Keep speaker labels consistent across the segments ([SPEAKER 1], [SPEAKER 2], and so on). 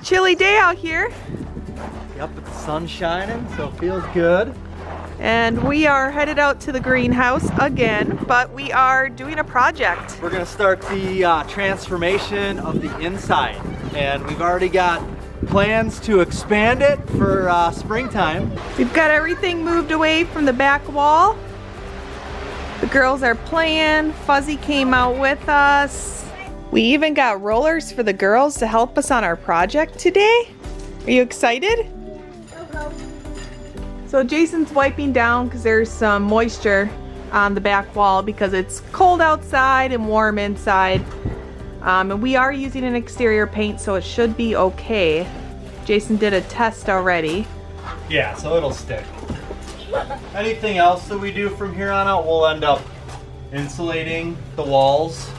[SPEAKER 1] chilly day out here.
[SPEAKER 2] Yep, but the sun's shining, so it feels good.
[SPEAKER 1] And we are headed out to the greenhouse again, but we are doing a project.
[SPEAKER 2] We're gonna start the transformation of the inside, and we've already got plans to expand it for springtime.
[SPEAKER 1] We've got everything moved away from the back wall. The girls are playing. Fuzzy came out with us. We even got rollers for the girls to help us on our project today. Are you excited? So Jason's wiping down because there's some moisture on the back wall because it's cold outside and warm inside. And we are using an exterior paint, so it should be okay. Jason did a test already.
[SPEAKER 2] Yeah, so it'll stick. Anything else that we do from here on out, we'll end up insulating the walls.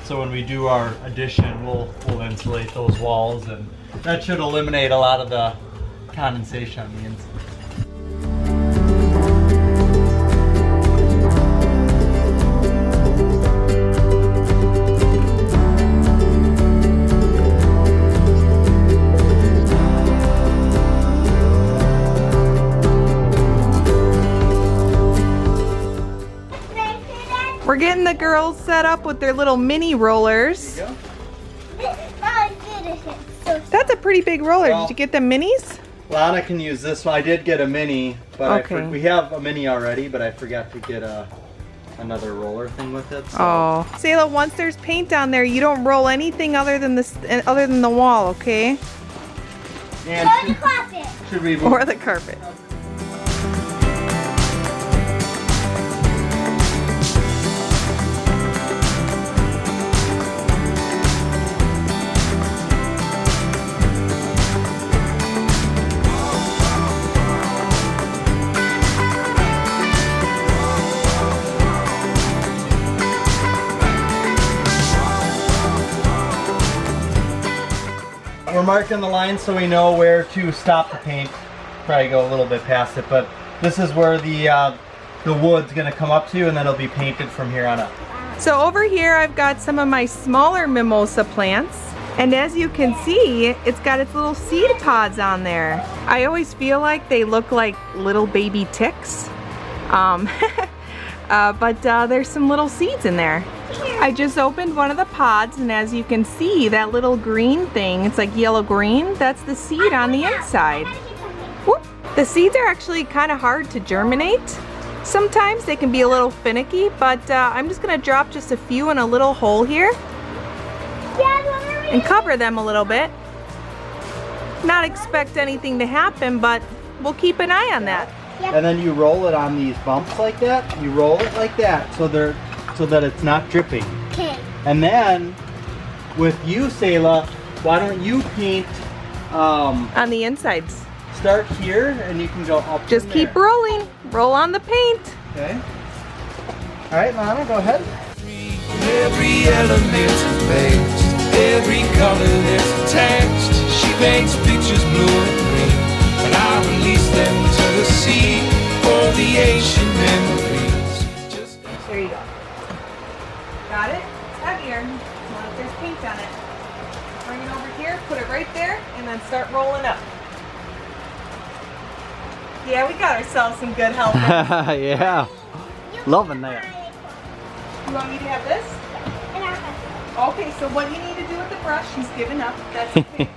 [SPEAKER 2] So when we do our addition, we'll insulate those walls, and that should eliminate a lot of the condensation on the inside.
[SPEAKER 1] We're getting the girls set up with their little mini rollers.
[SPEAKER 2] There you go.
[SPEAKER 1] That's a pretty big roller. Did you get them minis?
[SPEAKER 2] Lana can use this one. I did get a mini, but
[SPEAKER 1] Okay.
[SPEAKER 2] we have a mini already, but I forgot to get another roller thing with it. So.
[SPEAKER 1] Oh, Sayla, once there's paint on there, you don't roll anything other than the wall, okay?
[SPEAKER 2] And
[SPEAKER 3] Or the carpet.
[SPEAKER 2] should we move?
[SPEAKER 1] Or the carpet.
[SPEAKER 2] We're marking the line so we know where to stop the paint. Probably go a little bit past it, but this is where the wood's gonna come up to, and then it'll be painted from here on up.
[SPEAKER 1] So over here I've got some of my smaller mimosa plants, and as you can see, it's got its little seed pods on there. I always feel like they look like little baby ticks, but there's some little seeds in there. I just opened one of the pods, and as you can see, that little green thing, it's like yellow-green, that's the seed on the inside. Whoop. The seeds are actually kind of hard to germinate. Sometimes they can be a little finicky, but I'm just gonna drop just a few in a little hole here and cover them a little bit. Not expect anything to happen, but we'll keep an eye on that.
[SPEAKER 2] And then you roll it on these bumps like that. You roll it like that so that it's not dripping.
[SPEAKER 3] Okay.
[SPEAKER 2] And then with you, Sayla, why don't you paint
[SPEAKER 1] On the insides.
[SPEAKER 2] start here and you can go up.
[SPEAKER 1] Just
[SPEAKER 2] from
[SPEAKER 1] keep
[SPEAKER 2] there.
[SPEAKER 1] rolling. Roll on the paint.
[SPEAKER 2] Okay. All right, Lana, go ahead.
[SPEAKER 4] Every element is based, every color that's attached. She paints pictures blue and green, and I release them to the sea for the ancient memories.
[SPEAKER 1] There you go. Got it? It's heavier. Well, if there's paint on it. Bring it over here, put it right there, and then start rolling up. Yeah, we got ourselves some good help.
[SPEAKER 2] Yeah. Loving that.
[SPEAKER 1] You want me to have this?
[SPEAKER 3] And I have
[SPEAKER 1] Okay, so what you need to do with the brush, he's given up. That's okay.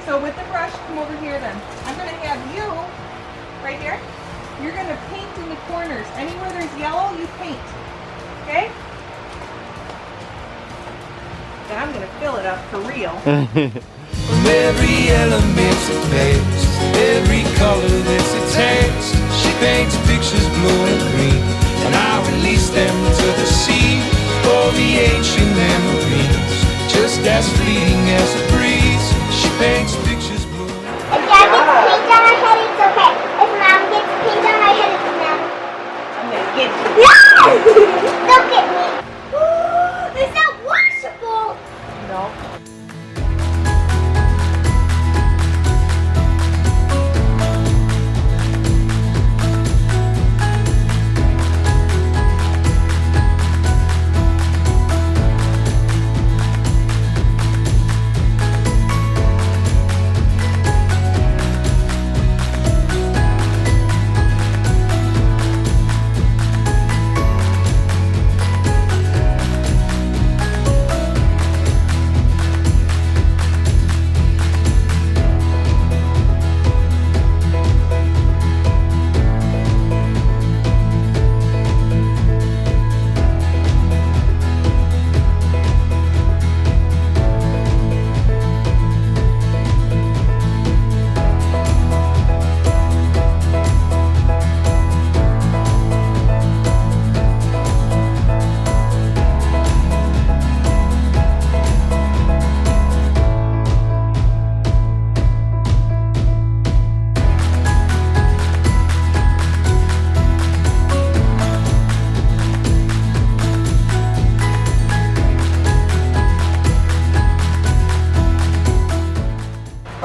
[SPEAKER 1] So with the brush, come over here then. I'm going to have you, right here, you're going to paint in the corners. Anywhere there's yellow, you paint. Okay? Then I'm going to fill it up for real.
[SPEAKER 4] From every element is based, every color that's attached. She paints pictures blue and green, and I release them to the sea for the ancient memories. Just as fleeting as a breeze, she paints pictures blue.
[SPEAKER 3] If Dad gets paint on our head, it's okay. If Mom gets paint on our head, it's not.
[SPEAKER 1] I'm going to get you.
[SPEAKER 3] No! Don't get me. It's not washable.
[SPEAKER 1] No.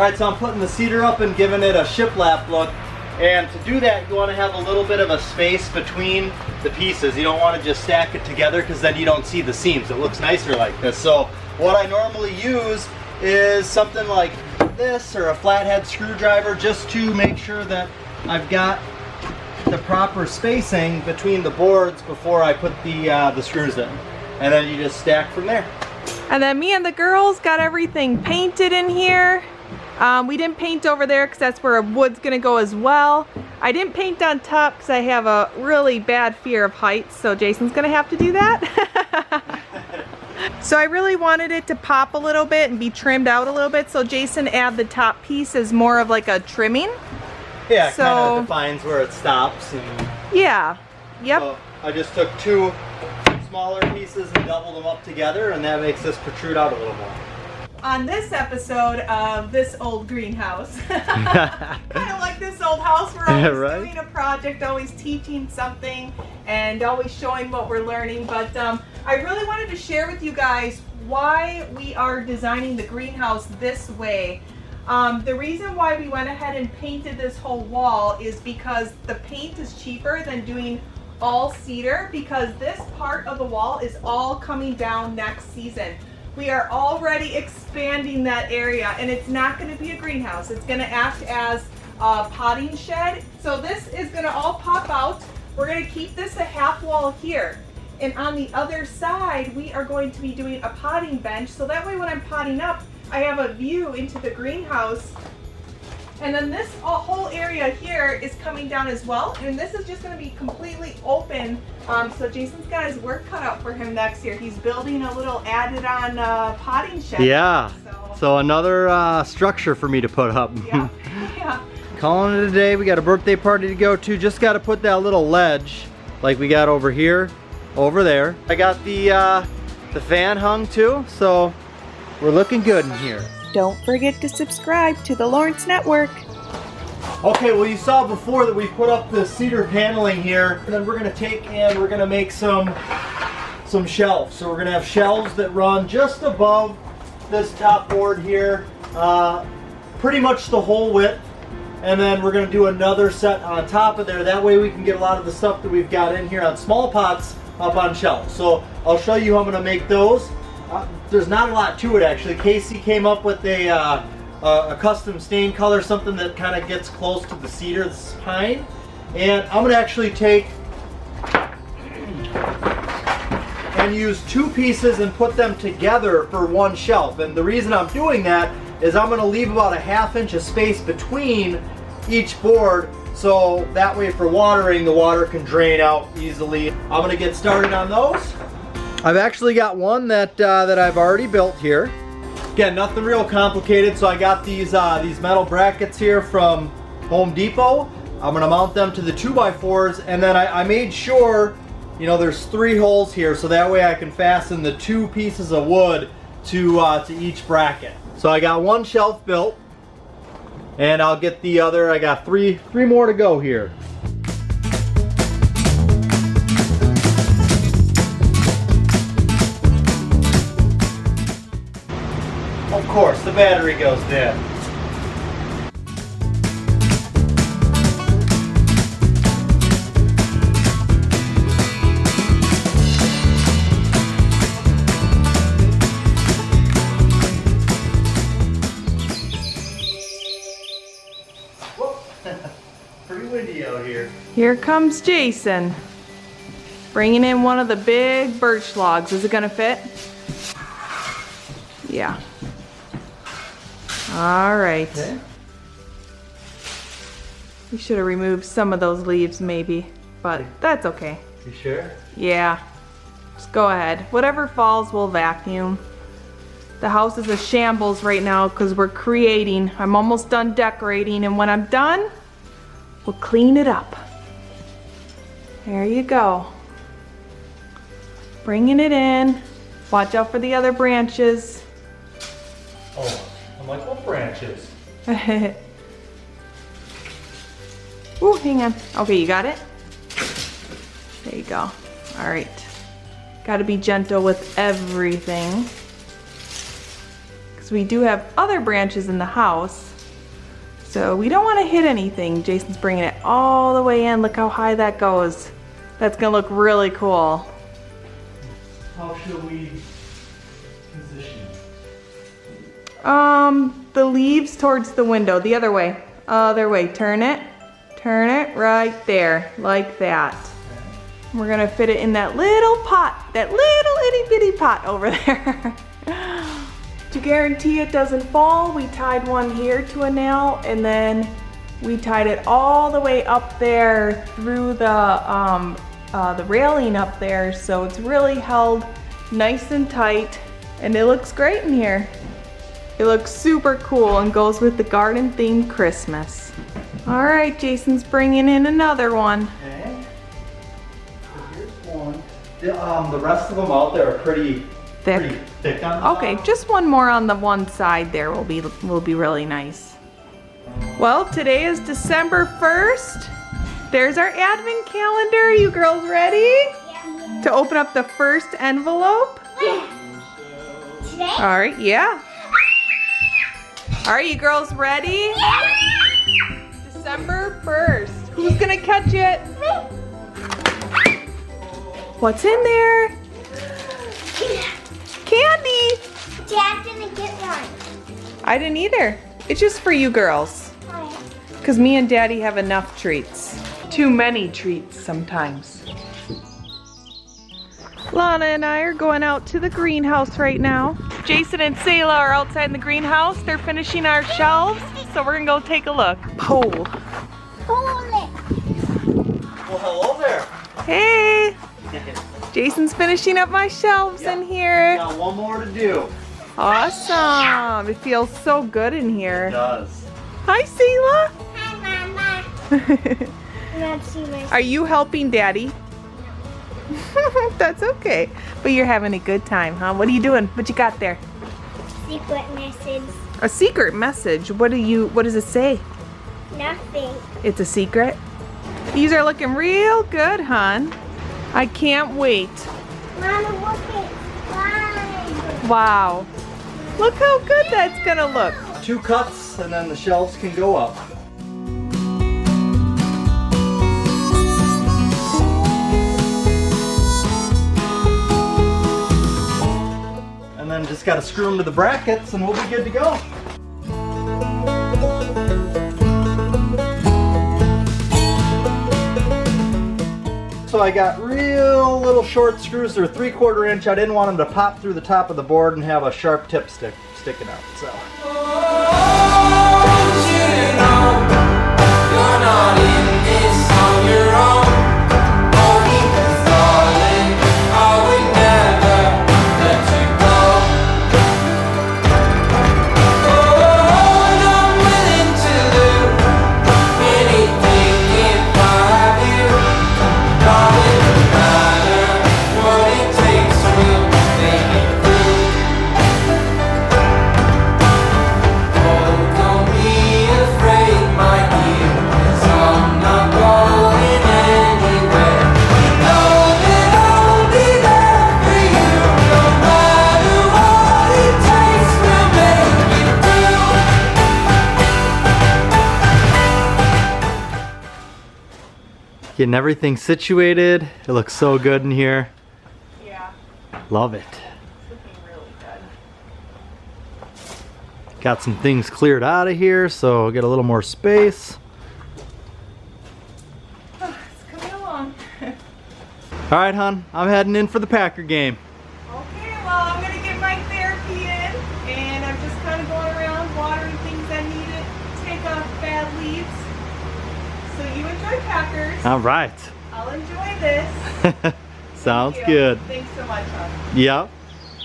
[SPEAKER 2] Alright, so I'm putting the cedar up and giving it a shiplap look. And to do that, you want to have a little bit of a space between the pieces. You don't want to just stack it together because then you don't see the seams. It looks nicer like this. So what I normally use is something like this or a flathead screwdriver just to make sure that I've got the proper spacing between the boards before I put the screws in. And then you just stack from there.
[SPEAKER 1] And then me and the girls got everything painted in here. We didn't paint over there because that's where wood's gonna go as well. I didn't paint on top because I have a really bad fear of heights, so Jason's gonna have to do that. So I really wanted it to pop a little bit and be trimmed out a little bit, so Jason added the top piece as more of like a trimming.
[SPEAKER 2] Yeah,
[SPEAKER 1] so,
[SPEAKER 2] kind of defines where it stops. And
[SPEAKER 1] yeah, yep.
[SPEAKER 2] So I just took two smaller pieces and doubled them up together, and that makes this protrude out a little more.
[SPEAKER 1] On this episode of This Old Greenhouse, kind of like this old house, we're always
[SPEAKER 2] right?
[SPEAKER 1] doing a project, always teaching something, and always showing what we're learning. But I really wanted to share with you guys why we are designing the greenhouse this way. The reason why we went ahead and painted this whole wall is because the paint is cheaper than doing all cedar, because this part of the wall is all coming down next season. We are already expanding that area, and it's not going to be a greenhouse. It's going to act as a potting shed. So this is going to all pop out. We're going to keep this a half wall here. And on the other side, we are going to be doing a potting bench. So that way when I'm potting up, I have a view into the greenhouse. And then this whole area here is coming down as well. And this is just going to be completely open. So Jason's got his work cut out for him next year. He's building a little added on potting shed.
[SPEAKER 2] Yeah. So another structure for me to put up.
[SPEAKER 1] Yeah. Yeah.
[SPEAKER 2] Calling it a day. We got a birthday party to go to. Just got to put that little ledge like we got over here, over there. I got the fan hung too. So we're looking good in here.
[SPEAKER 1] Don't forget to subscribe to the Lawrence Network.
[SPEAKER 2] Okay, well you saw before that we put up the cedar paneling here, and then we're gonna take and we're gonna make some shelves. So we're gonna have shelves that run just above this top board here, pretty much the whole width, and then we're gonna do another set on top of there. That way we can get a lot of the stuff that we've got in here on small pots up on shelves. So I'll show you how I'm gonna make those. There's not a lot to it actually. Casey came up with a custom stain color, something that kind of gets close to the cedar, this pine. And I'm gonna actually take and use two pieces and put them together for one shelf. And the reason I'm doing that is I'm gonna leave about a ½ inch of space between each board, so that way for watering, the water can drain out easily. I'm gonna get started on those. I've actually got one that I've already built here. Again, nothing real complicated. So I got these metal brackets here from Home Depot. I'm gonna mount them to the 2x4s, and then I made sure, you know, there's 3 holes here, so that way I can fasten the 2 pieces of wood to each bracket. So I got one shelf built, and I'll get the other. I got three more to go here. Of course, the battery goes dead. Pretty windy out here.
[SPEAKER 1] Here comes Jason, bringing in one of the big birch logs. Is it gonna fit? Yeah. All right.
[SPEAKER 2] Okay.
[SPEAKER 1] We should have removed some of those leaves maybe, but that's okay.
[SPEAKER 2] You sure?
[SPEAKER 1] Yeah. Just go ahead. Whatever falls, we'll vacuum. The house is a shambles right now because we're creating. I'm almost done decorating, and when I'm done, we'll clean it up. There you go. Bringing it in. Watch out for the other branches.
[SPEAKER 2] Oh, I'm like, what branches?
[SPEAKER 1] Ooh, hang on. Okay, you got it? There you go. All right. Got to be gentle with everything, because we do have other branches in the house. So we don't want to hit anything. Jason's bringing it all the way in. Look how high that goes. That's gonna look really cool.
[SPEAKER 2] How should we position?
[SPEAKER 1] The leaves towards the window, the other way. Other way, turn it right there, like that. We're gonna fit it in that little pot, that little itty bitty pot over there. To guarantee it doesn't fall, we tied one here to a nail, and then we tied it all the way up there through the railing up there, so it's really held nice and tight, and it looks great in here. It looks super cool and goes with the garden themed Christmas. All right, Jason's bringing in another one.
[SPEAKER 2] Okay. So here's one. The rest of them out there are pretty thick on the
[SPEAKER 1] Okay,
[SPEAKER 2] bottom.
[SPEAKER 1] just one more on the one side there will be really nice. Well, today is December 1st. There's our advent calendar. You girls ready to open up the first envelope?
[SPEAKER 3] Today?
[SPEAKER 1] All right, yeah. All right, you girls ready? December 1st. Who's gonna catch it? What's in there? Candy.
[SPEAKER 3] Dad didn't get one.
[SPEAKER 1] I didn't either. It's just for you girls. Because me and Daddy have enough treats. Too many treats sometimes. Lana and I are going out to the greenhouse right now. Jason and Sayla are outside in the greenhouse. They're finishing our shelves, so we're gonna go take a look. Pole.
[SPEAKER 3] Hold it.
[SPEAKER 2] Well, hello there.
[SPEAKER 1] Hey! Jason's finishing up my shelves in here.
[SPEAKER 2] Got one more to do.
[SPEAKER 1] Awesome. It feels so good in
[SPEAKER 2] It
[SPEAKER 1] here.
[SPEAKER 2] does.
[SPEAKER 1] Hi, Sayla.
[SPEAKER 3] Hi, Mama. I'm not seeing my
[SPEAKER 1] Are you helping Daddy? That's okay. But you're having a good time, huh? What are you doing? What you got there?
[SPEAKER 3] secret message.
[SPEAKER 1] A secret message? What does it say?
[SPEAKER 3] Nothing.
[SPEAKER 1] It's a secret? These are looking real good, hon. I can't wait.
[SPEAKER 3] Mama, look at slime.
[SPEAKER 1] Wow. Look how good that's gonna look.
[SPEAKER 2] 2 cuts and then the shelves can go up. And then just gotta screw them to the brackets and we'll be good to go. So I got real little short screws. They're 3/4 inch. I didn't want them to pop through the top of the board and have a sharp tip sticking out. So.
[SPEAKER 4] You're not in this on your own. Oh, darling, I would never let you go. Oh, and I'm willing to do anything if I have you. Darling, no matter what it takes, we'll make it through. Oh, don't be afraid, my dear, 'cause I'm not going anywhere. You know that I'll be there for you. No matter what it takes, we'll make it through.
[SPEAKER 2] Getting everything situated. It looks so good in here.
[SPEAKER 1] Yeah,
[SPEAKER 2] Love it.
[SPEAKER 1] it's looking really good.
[SPEAKER 2] Got some things cleared out of here, so get a little more space.
[SPEAKER 1] It's coming along.
[SPEAKER 2] All right, hon, I'm heading in for the Packer game.
[SPEAKER 1] Okay, well, I'm gonna get my therapy in, and I'm just kind of going around watering things I need to take off bad leaves. So you enjoy Packers.
[SPEAKER 2] All right.
[SPEAKER 1] I'll enjoy this.
[SPEAKER 2] Sounds
[SPEAKER 1] Thank you.
[SPEAKER 2] good.
[SPEAKER 1] Thanks so much, hon.
[SPEAKER 2] Yep.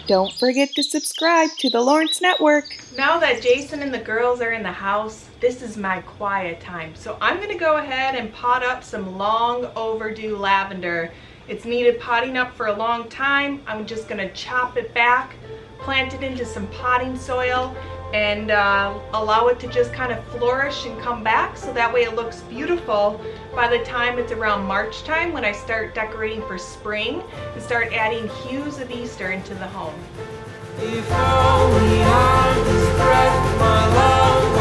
[SPEAKER 1] Don't forget to subscribe to the Lawrence Network. Now that Jason and the girls are in the house, this is my quiet time. So I'm gonna go ahead and pot up some long overdue lavender. It's needed potting up for a long time. I'm just gonna chop it back, plant it into some potting soil, and allow it to just kind of flourish and come back, so that way it looks beautiful by the time it's around March time, when I start decorating for spring and start adding hues of Easter into the home.
[SPEAKER 4] If only I was breath, my love,